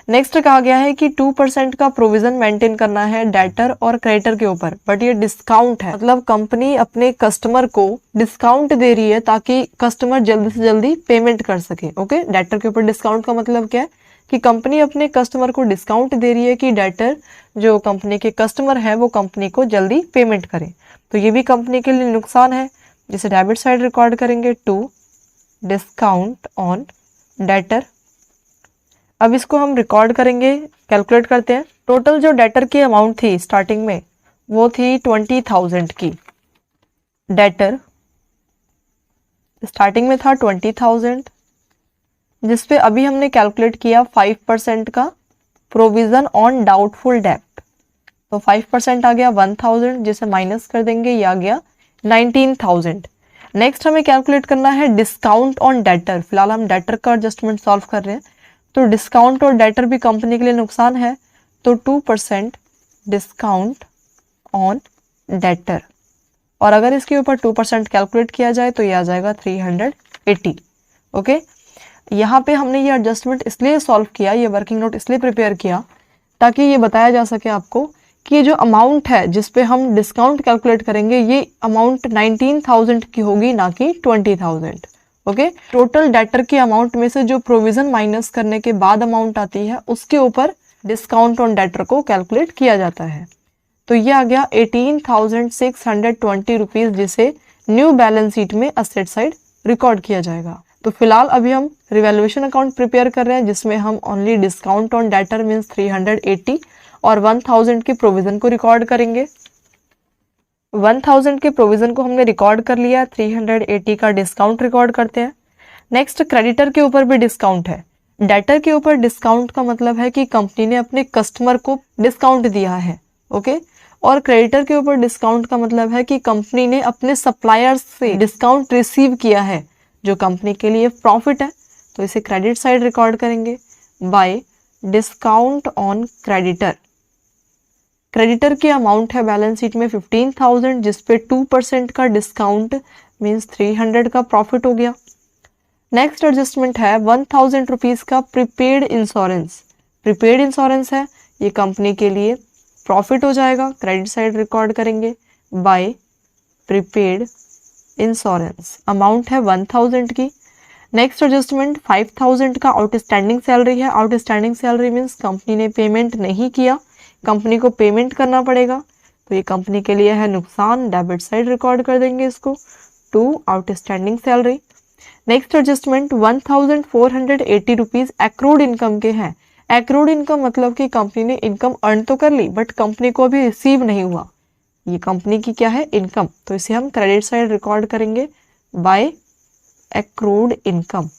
नेक्स्ट कहा गया है कि 2% का प्रोविजन मेंटेन करना है डेटर और क्रेडिटर के ऊपर, बट ये डिस्काउंट है, मतलब कंपनी अपने कस्टमर को डिस्काउंट दे रही है ताकि कस्टमर जल्दी से जल्दी पेमेंट कर सके। ओके, डेटर के ऊपर डिस्काउंट का मतलब क्या है कि कंपनी अपने कस्टमर को डिस्काउंट दे रही है कि डेटर जो कंपनी के कस्टमर है वो कंपनी को जल्दी पेमेंट करे। तो ये भी कंपनी के लिए नुकसान है, जिसे डेबिट साइड रिकॉर्ड करेंगे टू डिस्काउंट ऑन डेटर। अब इसको हम रिकॉर्ड करेंगे, कैलकुलेट करते हैं। टोटल जो डेटर की अमाउंट थी स्टार्टिंग में वो थी 20,000 की। डेटर स्टार्टिंग में था 20,000, जिसपे अभी हमने कैलकुलेट किया 5% का प्रोविजन ऑन डाउटफुल डेब्ट। तो 5% आ गया 1,000, जिसे माइनस कर देंगे, ये आ गया 19,000। नेक्स्ट हमें कैलकुलेट करना है डिस्काउंट ऑन डेटर। फिलहाल हम डेटर का एडजस्टमेंट सॉल्व कर रहे हैं। तो डिस्काउंट और डेटर भी कंपनी के लिए नुकसान है, तो 2% डिस्काउंट ऑन डेटर। और अगर इसके ऊपर 2% कैलकुलेट किया जाए तो ये आ जाएगा 380। ओके, यहाँ पे हमने ये एडजस्टमेंट इसलिए सॉल्व किया, ये वर्किंग नोट इसलिए प्रिपेयर किया ताकि ये बताया जा सके आपको कि ये जो अमाउंट है जिस पे हम डिस्काउंट कैलकुलेट करेंगे ये अमाउंट 19,000 की होगी, ना कि 20,000। ओके, टोटल डेटर की अमाउंट में से जो प्रोविजन माइनस करने के बाद अमाउंट आती है उसके ऊपर डिस्काउंट ऑन डेटर को कैलकुलेट किया जाता है। तो ये आ गया 18,620 रुपीज, जिसे न्यू बैलेंस शीट में असेट साइड रिकॉर्ड किया जाएगा। तो फिलहाल अभी हम रिवैल्यूएशन अकाउंट प्रिपेयर कर रहे हैं, जिसमें हम only discount on debtor means 380 और 1,000 की प्रोविजन को रिकॉर्ड करेंगे। 1,000 के प्रोविजन को हमने रिकॉर्ड कर लिया, 380 का डिस्काउंट रिकॉर्ड करते हैं। नेक्स्ट क्रेडिटर के ऊपर भी डिस्काउंट है। डेटर के ऊपर डिस्काउंट का मतलब है कि कंपनी ने अपने कस्टमर को डिस्काउंट दिया है। ओके, और क्रेडिटर के ऊपर डिस्काउंट का मतलब है कि कंपनी ने अपने सप्लायर्स से डिस्काउंट रिसीव किया है, जो कंपनी के लिए प्रॉफिट है। तो इसे क्रेडिट साइड रिकॉर्ड करेंगे bye discount on creditor. Creditor की अमाउंट है बैलेंस शीट में 15,000, जिसपे 2% का डिस्काउंट मींस 300 का प्रॉफिट हो गया। नेक्स्ट एडजस्टमेंट है 1,000 रुपीज का प्रीपेड इंश्योरेंस। प्रीपेड इंश्योरेंस है, ये कंपनी के लिए प्रॉफिट हो जाएगा। क्रेडिट साइड रिकॉर्ड करेंगे बाय प्रीपेड इंश्योरेंस। अमाउंट है 1,000 की। नेक्स्ट एडजस्टमेंट 5,000 का आउटस्टैंडिंग सैलरी है। आउटस्टैंडिंग सैलरी मीन्स कंपनी ने पेमेंट नहीं किया, कंपनी को पेमेंट करना पड़ेगा, तो ये कंपनी के लिए है नुकसान। डेबिट साइड रिकॉर्ड कर देंगे इसको to outstanding salary. Next adjustment 1,480 rupees accrued income के हैं। एक्रूड इनकम मतलब कि कंपनी ने इनकम अर्न तो कर ली बट कंपनी को अभी रिसीव नहीं हुआ, ये कंपनी की क्या है, इनकम। तो इसे हम क्रेडिट साइड रिकॉर्ड करेंगे बाय एक्रूड इनकम।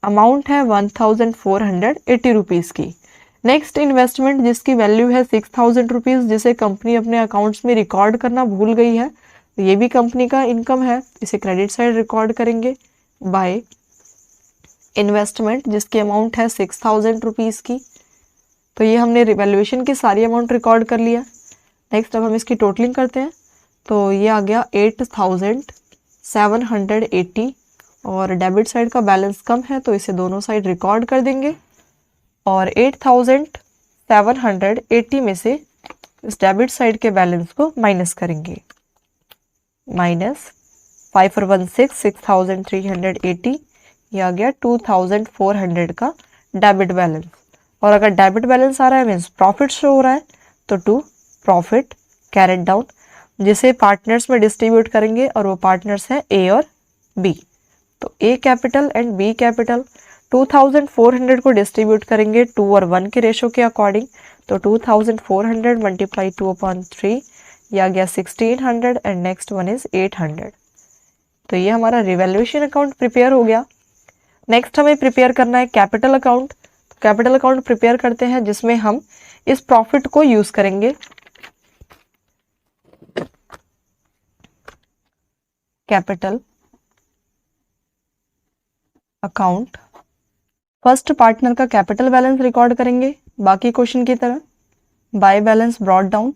अमाउंट है 1,480 रुपीज की। नेक्स्ट इन्वेस्टमेंट जिसकी वैल्यू है 6,000 रुपीज, जिसे कंपनी अपने अकाउंट्स में रिकॉर्ड करना भूल गई है, तो ये भी कंपनी का इनकम है। इसे क्रेडिट साइड रिकॉर्ड करेंगे बाय इन्वेस्टमेंट जिसकी अमाउंट है 6,000 रुपीज की। तो ये हमने रिवैल्यूएशन की सारी अमाउंट रिकॉर्ड कर लिया। नेक्स्ट अब हम इसकी टोटलिंग करते हैं, तो ये आ गया 8,780 और डेबिट साइड का बैलेंस कम है तो इसे दोनों साइड रिकॉर्ड कर देंगे और 8,780 में से इस डेबिट साइड के बैलेंस को माइनस करेंगे। माइनस 5 और 1 6, 6,380, ये आ गया 2,400 का डेबिट बैलेंस। और अगर डेबिट बैलेंस आ रहा है मीन्स प्रॉफिट शो हो रहा है, तो टू प्रॉफिट कैरेट डाउन, जिसे पार्टनर्स में डिस्ट्रीब्यूट करेंगे और वो पार्टनर्स हैं ए और बी। तो ए कैपिटल एंड बी कैपिटल 2400 को डिस्ट्रीब्यूट करेंगे 2 और 1 के रेशो के अकॉर्डिंग। तो 2400 मल्टीप्लाई 2/3, ये आ गया 1600 एंड नेक्स्ट वन इज 800। तो ये हमारा रिवैल्यूएशन अकाउंट प्रिपेयर हो गया। नेक्स्ट हमें प्रिपेयर करना है capital account. Capital account prepare करते हैं जिसमें हम इस प्रॉफिट को यूज करेंगे। कैपिटल अकाउंट फर्स्ट पार्टनर का कैपिटल बैलेंस रिकॉर्ड करेंगे बाकी क्वेश्चन की तरह। Bye balance brought down.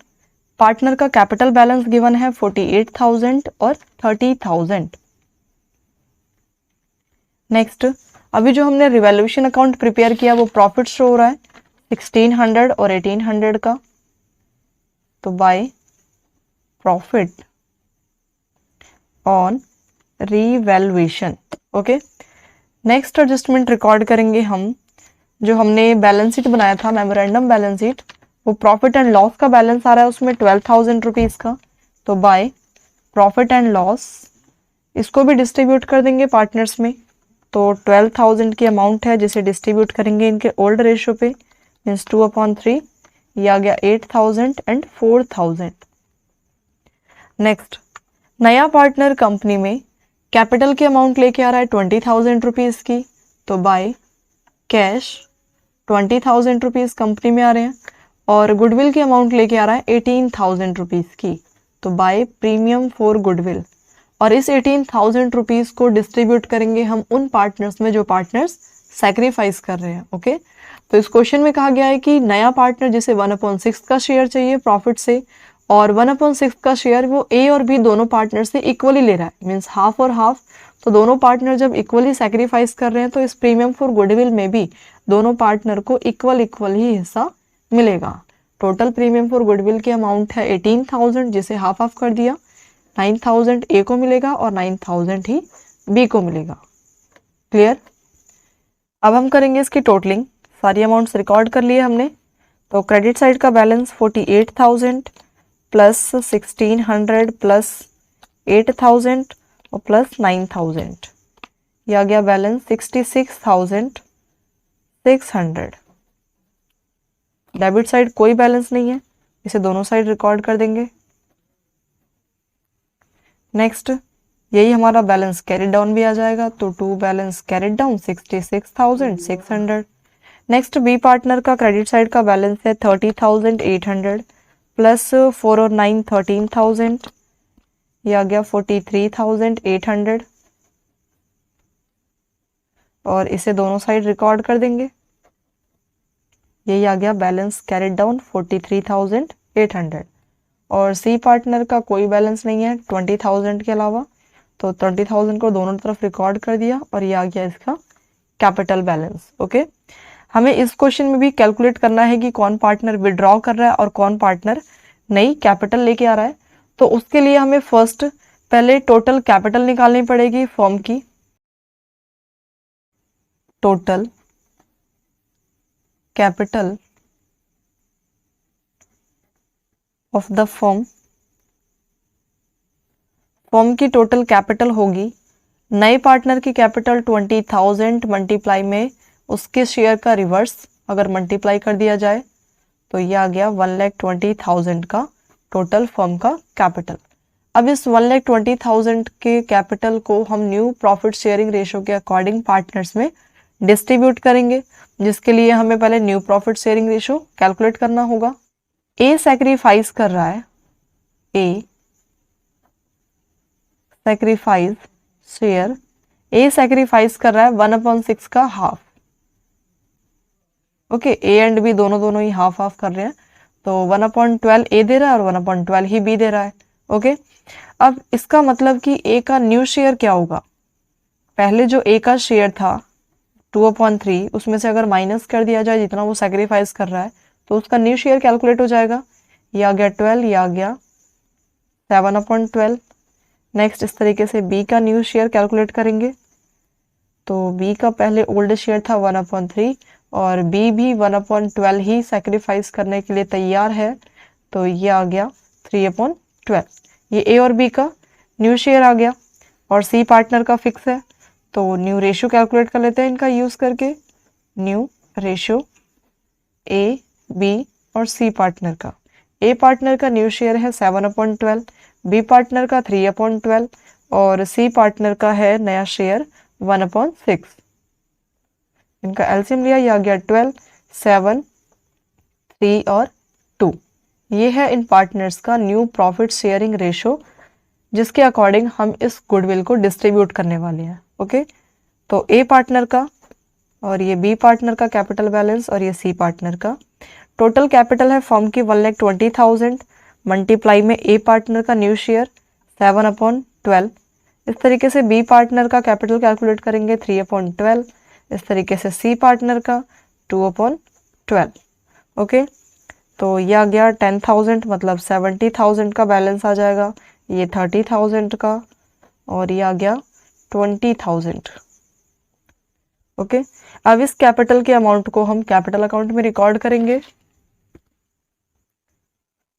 Partner का कैपिटल बैलेंस गिवन है 48,000 और 30,000। नेक्स्ट अभी जो हमने रिवैल्यूएशन अकाउंट प्रिपेयर किया वो प्रॉफिट शो हो रहा है 1600 और 1800 का। तो bye profit on revaluation. Okay, next adjustment record करेंगे हम। जो हमने बैलेंस शीट बनाया था मेमोरेंडम बैलेंस शीट, वो प्रॉफिट एंड लॉस का बैलेंस आ रहा है उसमें 12,000 रुपीज का। तो बाय प्रॉफिट एंड लॉस इसको भी डिस्ट्रीब्यूट कर देंगे पार्टनर्स में। तो 12,000 की अमाउंट है जिसे डिस्ट्रीब्यूट करेंगे इनके ओल्ड रेशो पे, मीन्स 2/3, ये आ गया 8,000 एंड 4,000। नेक्स्ट नया पार्टनर कंपनी में कैपिटल की अमाउंट लेके आ रहा है 20,000 रुपीज की। तो बाय कैश 20,000 रुपीज कंपनी में आ रहे हैं और गुडविल की अमाउंट लेके आ रहा है 18,000 रुपीज की। तो बाय प्रीमियम फॉर गुडविल। और इस 18,000 रुपीज को डिस्ट्रीब्यूट करेंगे हम उन पार्टनर्स में जो पार्टनर्स सैक्रिफाइस कर रहे हैं। ओके, तो इस क्वेश्चन में कहा गया है कि नया पार्टनर जिसे 1/6 का शेयर चाहिए प्रॉफिट से, और 1/6 का शेयर वो ए और बी दोनों पार्टनर से इक्वली ले रहा है, मीन्स हाफ और हाफ। तो दोनों पार्टनर जब इक्वली सैक्रिफाइस कर रहे हैं तो इस प्रीमियम फॉर गुडविल में भी दोनों पार्टनर को इक्वल ही हिस्सा मिलेगा। टोटल प्रीमियम फॉर गुडविल की अमाउंट है 18,000 जिसे हाफ हाफ कर दिया, 9,000 ए को मिलेगा और 9,000 ही बी को मिलेगा। क्लियर? अब हम करेंगे इसकी टोटलिंग। सारी अमाउंट्स रिकॉर्ड कर लिए हमने। तो क्रेडिट साइड का बैलेंस 48,000 प्लस 1,600 प्लस 8,000 और प्लस 9,000, यह आ गया बैलेंस 66,600। डेबिट साइड कोई बैलेंस नहीं है, इसे दोनों साइड रिकॉर्ड कर देंगे। नेक्स्ट यही हमारा बैलेंस कैरी डाउन भी आ जाएगा। तो to balance carry down 66,600। Next B partner का क्रेडिट साइड का बैलेंस है 30,800 प्लस 4 और 9 13,000, यह आ गया 43,800 और इसे दोनों साइड रिकॉर्ड कर देंगे। यही आ गया बैलेंस कैरिड डाउन 43,800। और सी पार्टनर का कोई बैलेंस नहीं है 20,000 के अलावा, तो 20,000 को दोनों तरफ रिकॉर्ड कर दिया और ये आ गया इसका कैपिटल बैलेंस। ओके, हमें इस क्वेश्चन में भी कैलकुलेट करना है कि कौन पार्टनर विड्रॉ कर रहा है और कौन पार्टनर नई कैपिटल लेके आ रहा है। तो उसके लिए हमें फर्स्ट पहले टोटल कैपिटल निकालनी पड़ेगी फर्म की। Total capital of the firm, firm की टोटल कैपिटल होगी नए पार्टनर की कैपिटल 20,000 मल्टीप्लाई में उसके शेयर का रिवर्स अगर मल्टीप्लाई कर दिया जाए तो ये आ गया 1,20,000 का टोटल फर्म का कैपिटल। अब इस 1,20,000 के कैपिटल को हम न्यू प्रॉफिट शेयरिंग रेशो के अकॉर्डिंग पार्टनर्स में डिस्ट्रीब्यूट करेंगे, जिसके लिए हमें पहले new profit sharing ratio calculate करना होगा। ए सैक्रिफाइस कर रहा है, A sacrifice share, A sacrifice कर रहा है 1/6 का half. Okay, A and B दोनों ही हाफ हाफ कर रहे हैं, तो 1/12 ए दे रहा है और 1/12 ही बी दे रहा है। ओके, अब इसका मतलब कि ए का न्यू शेयर क्या होगा, पहले जो ए का शेयर था 2/3 उसमें से अगर माइनस कर दिया जाए जितना वो सैक्रिफाइस कर रहा है तो उसका न्यू शेयर कैलकुलेट हो जाएगा। ये आ गया 12, ये आ गया 7/12। नेक्स्ट इस तरीके से बी का न्यू शेयर कैलकुलेट करेंगे, तो बी का पहले ओल्ड शेयर था 1/3 और बी भी 1/12 ही सैक्रिफाइस करने के लिए तैयार है, तो ये आ गया 3/12। ये ए और बी का न्यू शेयर आ गया। और सी पार्टनर का फिक्स है, तो न्यू रेशियो कैलकुलेट कर लेते हैं इनका यूज़ करके। न्यू रेशियो ए, बी और सी पार्टनर का। ए पार्टनर का न्यू शेयर है 7/12, बी पार्टनर का 3/12 और सी पार्टनर का है नया शेयर 1/6। इनका एलसीएम लिया, ये आ गया 12, 7, 3 और 2। ये है इन पार्टनर्स का न्यू प्रॉफिट शेयरिंग रेशो, जिसके अकॉर्डिंग हम इस गुडविल को डिस्ट्रीब्यूट करने वाले हैं। ओके, तो ए पार्टनर का और ये बी पार्टनर का कैपिटल बैलेंस और ये सी पार्टनर का। टोटल कैपिटल है फर्म की 1,20,000 मल्टीप्लाई में ए पार्टनर का न्यू शेयर 7/12। इस तरीके से बी पार्टनर का कैपिटल कैलकुलेट करेंगे 3/12। इस तरीके से सी पार्टनर का 2/12। ओके, तो यह आ गया 10,000, मतलब 70,000 का बैलेंस आ जाएगा, ये 30,000 का और ये आ गया 20,000। ओके, अब इस कैपिटल के अमाउंट को हम कैपिटल अकाउंट में रिकॉर्ड करेंगे।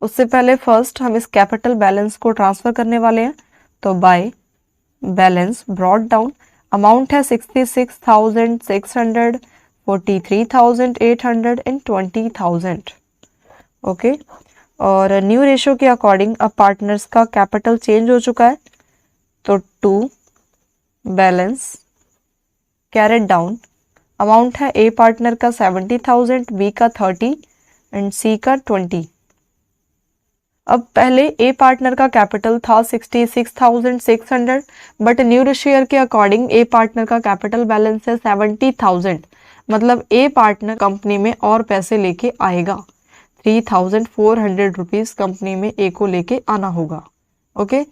उससे पहले फर्स्ट हम इस कैपिटल बैलेंस को ट्रांसफर करने वाले हैं, तो by balance brought down. Amount है 66,600, 43,800 एंड 20,000। ओके, और न्यू रेशियो के अकॉर्डिंग अब पार्टनर्स का कैपिटल चेंज हो चुका है, तो to balance carried down. Amount है ए पार्टनर का 70,000, बी का 30 एंड सी का 20। अब पहले ए पार्टनर का कैपिटल था 66,600, बट न्यू रेशियो के अकॉर्डिंग ए पार्टनर का कैपिटल बैलेंस है 70,000, मतलब ए पार्टनर कंपनी में और पैसे लेके आएगा। 3,400 रुपीज़ कंपनी में ए को लेके आना होगा। ओके,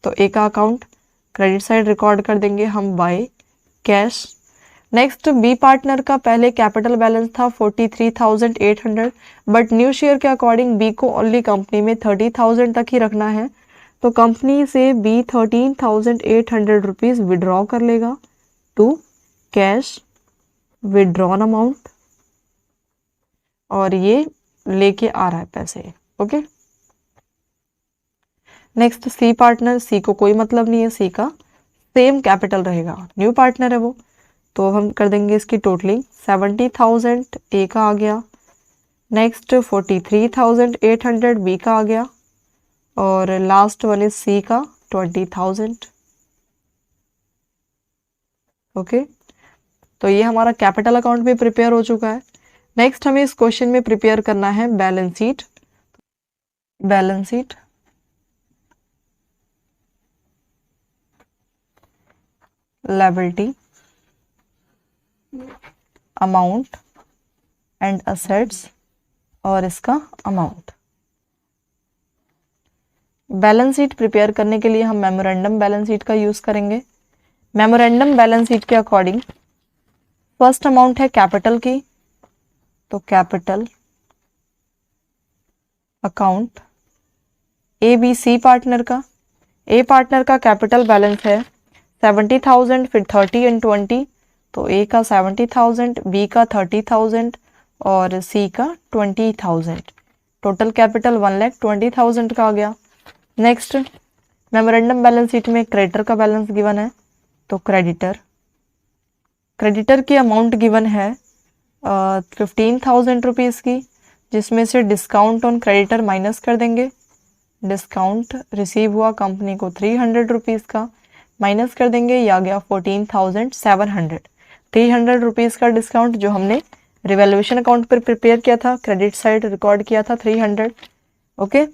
तो ए का अकाउंट क्रेडिट साइड रिकॉर्ड कर देंगे हम by cash. Next B partner का पहले कैपिटल बैलेंस था 43,800, बट न्यू शेयर के अकॉर्डिंग बी को ओनली कंपनी में 30,000 तक ही रखना है, तो कंपनी से बी 13,800 रुपीज़ विड्रॉ कर लेगा टू कैश विड्रॉन अमाउंट, और ये लेके आ रहा है पैसे। ओके, नेक्स्ट सी पार्टनर, सी को कोई मतलब नहीं है, सी का सेम कैपिटल रहेगा, न्यू पार्टनर है वो, तो हम कर देंगे इसकी टोटलिंग। 70,000 ए का आ गया, नेक्स्ट 43,800 बी का आ गया, और लास्ट वन इज सी का 20,000। ओके, तो ये हमारा कैपिटल अकाउंट भी प्रिपेयर हो चुका है। नेक्स्ट हमें इस क्वेश्चन में प्रिपेयर करना है balance sheet. Balance sheet, liability, amount and assets और इसका अमाउंट। बैलेंस शीट प्रिपेयर करने के लिए हम मेमोरेंडम बैलेंस शीट का यूज करेंगे। मेमोरेंडम बैलेंस शीट के अकॉर्डिंग फर्स्ट अमाउंट है कैपिटल की, तो capital account A B C partner का। ए पार्टनर का कैपिटल बैलेंस है 70,000, फिर 30 एंड 20, तो ए का 70,000, बी का 30,000 और सी का 20,000। टोटल कैपिटल 1,20,000 का आ गया। नेक्स्ट मेमोरेंडम बैलेंस शीट में क्रेडिटर का बैलेंस गिवन है, तो क्रेडिटर की अमाउंट गिवन है 15,000 रुपीज़ की, जिसमें से डिस्काउंट ऑन क्रेडिटर माइनस कर देंगे। डिस्काउंट रिसीव हुआ कंपनी को 300 रुपीज़ का, माइनस कर देंगे, ये आ गया 14,700। 300 रुपीज़ का डिस्काउंट जो हमने रिवैल्यूएशन अकाउंट पर प्रिपेयर किया था, क्रेडिट साइड रिकॉर्ड किया था 300। ओके,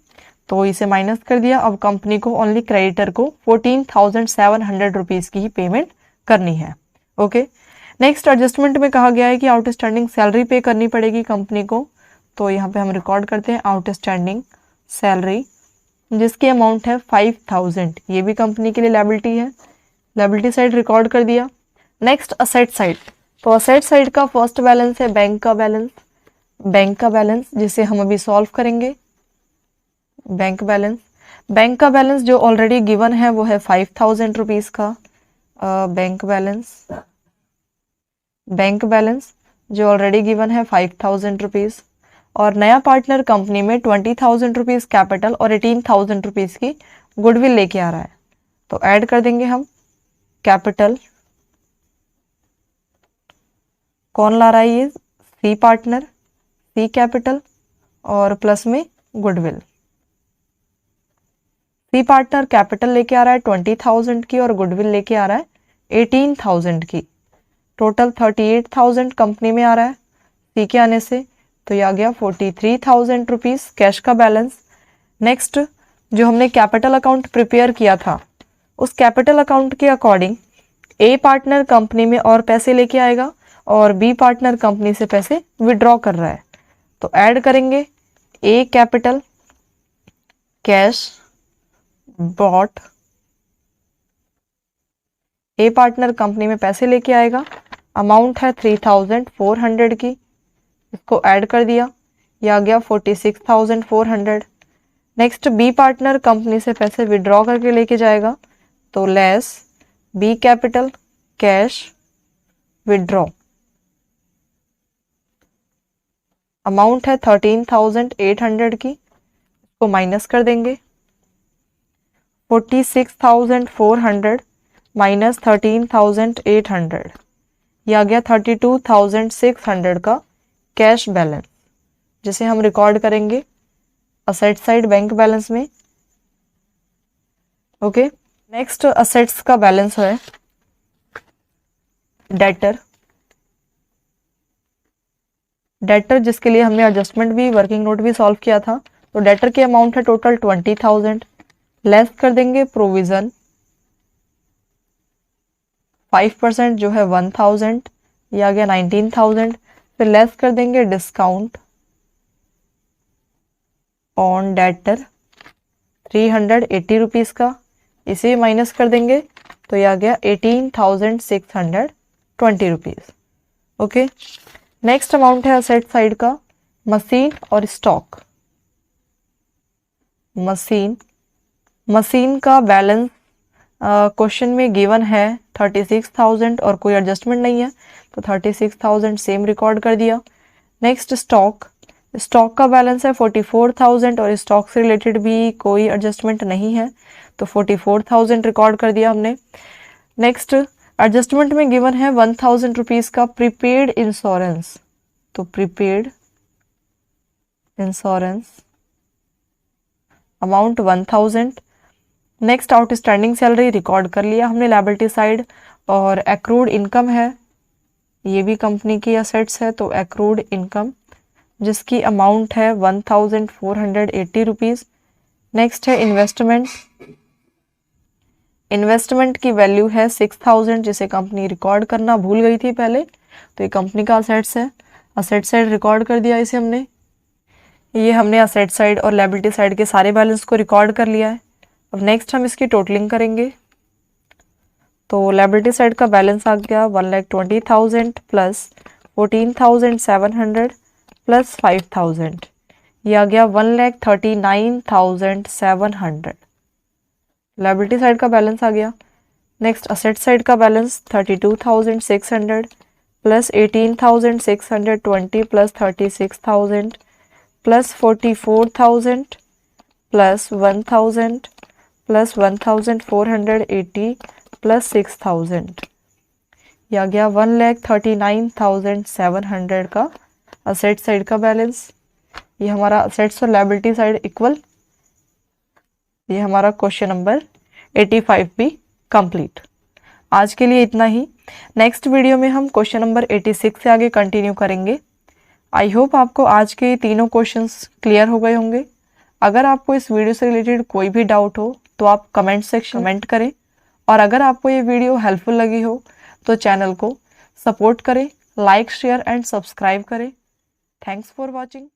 तो इसे माइनस कर दिया। अब कंपनी को ओनली क्रेडिटर को 14,700 रुपीज़ की ही पेमेंट करनी है। ओके, नेक्स्ट एडजस्टमेंट में कहा गया है कि आउटस्टैंडिंग सैलरी पे करनी पड़ेगी कंपनी को, तो यहाँ पे हम रिकॉर्ड करते हैं आउटस्टैंडिंग सैलरी, जिसकी अमाउंट है 5,000। ये भी कंपनी के लिए लायबिलिटी है, लायबिलिटी साइड रिकॉर्ड कर दिया। नेक्स्ट असेट साइड, तो असेट साइड का फर्स्ट बैलेंस है बैंक का बैलेंस। बैंक का बैलेंस जिसे हम अभी सॉल्व करेंगे। बैंक का बैलेंस जो ऑलरेडी गिवन है वो है 5,000 रुपीज़ का। बैंक बैलेंस जो ऑलरेडी गिवन है 5,000 रुपीज़, और नया पार्टनर कंपनी में 20,000 रुपीज़ कैपिटल और 18,000 रुपीज़ की गुडविल लेके आ रहा है, तो ऐड कर देंगे हम कैपिटल, कौन ला रहा है ये, सी पार्टनर, सी कैपिटल और प्लस में गुडविल। सी पार्टनर कैपिटल लेके आ रहा है 20,000 की और गुडविल लेके आ रहा है 18,000 की। टोटल 38,000 कंपनी में आ रहा है सी के आने से, तो ये आ गया 43,000 रुपीज कैश का बैलेंस। नेक्स्ट जो हमने कैपिटल अकाउंट प्रिपेयर किया था, उस कैपिटल अकाउंट के अकॉर्डिंग ए पार्टनर कंपनी में और पैसे लेके आएगा और बी पार्टनर कंपनी से पैसे विड्रॉ कर रहा है, तो ऐड करेंगे ए कैपिटल कैश बॉट, ए पार्टनर कंपनी में पैसे लेके आएगा, अमाउंट है 3,400 की, इसको ऐड कर दिया, यह आ गया 46,400। नेक्स्ट बी पार्टनर कंपनी से पैसे विड्रॉ करके लेके जाएगा, तो less B capital cash withdraw, amount है 13,800 की, इसको माइनस कर देंगे, 46,400 माइनस 13,800, यह आ गया 32,600 का कैश बैलेंस, जिसे हम रिकॉर्ड करेंगे असेट साइड बैंक बैलेंस में। ओके, नेक्स्ट असेट्स का बैलेंस है डेटर, डेटर जिसके लिए हमने एडजस्टमेंट भी वर्किंग नोट भी सॉल्व किया था, तो डेटर की अमाउंट है टोटल 20,000, लेस कर देंगे प्रोविजन 5% जो है 1,000, ये आ गया 19,000, फिर लेस कर देंगे डिस्काउंट ऑन डेटर 380 रुपीज का, इसे माइनस कर देंगे तो ये आ गया 18,620 रुपीज। ओके, नेक्स्ट अमाउंट है असेट साइड का मशीन और स्टॉक। मशीन का बैलेंस क्वेश्चन में गिवन है 36,000 और कोई एडजस्टमेंट नहीं है, तो 36,000 सेम रिकॉर्ड कर दिया। नेक्स्ट स्टॉक का बैलेंस है 44,000 और स्टॉक से रिलेटेड भी कोई एडजस्टमेंट नहीं है, तो 44,000 रिकॉर्ड कर दिया हमने। नेक्स्ट एडजस्टमेंट में गिवन है 1,000 रुपीज का प्रीपेड इंश्योरेंस, तो prepaid insurance amount 1,000। Next outstanding salary record कर लिया हमने लायबिलिटी साइड, और एक्रूड इनकम है, ये भी कंपनी की असेट्स है, तो एक्रूड इनकम जिसकी अमाउंट है 1,480 रुपीज। नेक्स्ट है इन्वेस्टमेंट की वैल्यू है 6,000, जिसे कंपनी रिकॉर्ड करना भूल गई थी पहले, तो ये कंपनी का असेट्स है, असेट साइड रिकॉर्ड कर दिया इसे हमने। ये हमने असेट साइड और लायबिलिटी साइड के सारे बैलेंस को रिकॉर्ड कर लिया है। अब नेक्स्ट हम इसकी टोटलिंग करेंगे, तो लायबिलिटी साइड का बैलेंस आ गया 1,20,000 प्लस 14,700 प्लस 5,000, ये आ गया 1,39,700। लायबिलिटी साइड का बैलेंस आ गया। नेक्स्ट असेट साइड का balance 32,600 plus 18,620 plus 36,000 plus 44,000 plus 1,000 plus 1,480 plus 6,000, यह आ गया 1,39,700 का असेट साइड का बैलेंस। ये हमारा असेट्स और लायबिलिटी साइड इक्वल, ये हमारा क्वेश्चन नंबर 85 भी कंप्लीट। आज के लिए इतना ही, नेक्स्ट वीडियो में हम क्वेश्चन नंबर 86 से आगे कंटिन्यू करेंगे। आई होप आपको आज के तीनों क्वेश्चंस क्लियर हो गए होंगे। अगर आपको इस वीडियो से रिलेटेड कोई भी डाउट हो तो आप कमेंट सेक्शन कमेंट करें, और अगर आपको ये वीडियो हेल्पफुल लगी हो तो चैनल को सपोर्ट करें, लाइक शेयर एंड सब्सक्राइब करें। Thanks for watching.